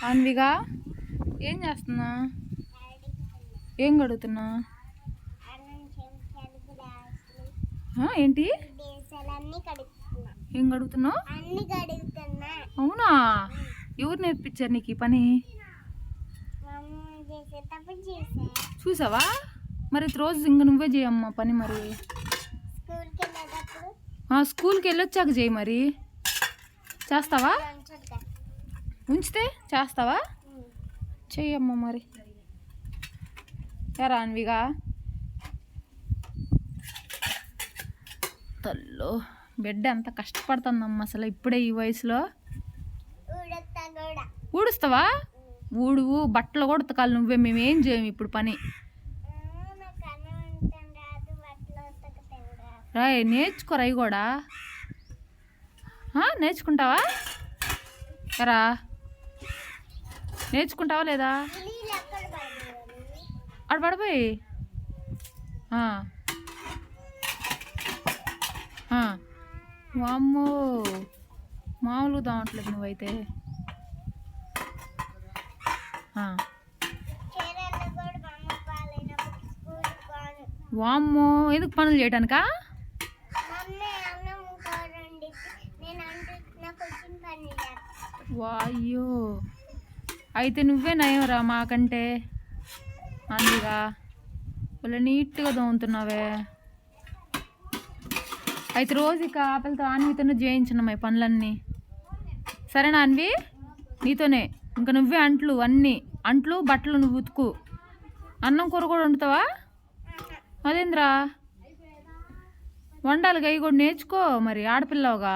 అన్విగా ఏం చేస్తున్నా? ఏం కడుగుతున్నా? ఏంటి ఏం కడుగుతున్నావు? అవునా? ఎవరు నేర్పించారు నీకు ఈ పని? చూసావా? మరి రోజు ఇంక నువ్వే చేయమ్మా పని. మరి స్కూల్కి వెళ్ళొచ్చాక చేయి. మరి చేస్తావా? ఉంచితే చేస్తావా? చెయ్యమ్మా మరి. ఎరా అన్విగా తల్లో బిడ్డ ఎంత కష్టపడుతుందమ్మా అసలు ఇప్పుడే ఈ వయసులో. ఊడుస్తావా? ఊడువు, బట్టలు కూడా ఉతకాలి నువ్వే. మేమేం చేయము ఇప్పుడు పని. రాయ్ నేర్చుకోరా అవి కూడా. నేర్చుకుంటావా? ఎరా నేర్చుకుంటావా లేదా? అక్కడ పడిపోయి వామ్మో మామూలుగా దావట్లేదు నువ్వైతే. వామ్మో ఎందుకు పనులు చేయటానికా? వాయ్యో అయితే నువ్వే నయంరా మాకంటే. అందుగా వాళ్ళ నీట్గా దోముతున్నావే. అయితే రోజు ఇక ఆపిలతో అన్వితోనే చేయించున్నాం ఈ పనులన్నీ. సరేనా అన్వి? నీతోనే ఇంకా నువ్వే అంట్లు బట్టలు నువ్వు ఉతుకు. అన్నం కూర కూడా వండుతావా? అదేంద్రా వండాలిగా, ఇవి కూడా నేర్చుకో మరి, ఆడపిల్లవుగా.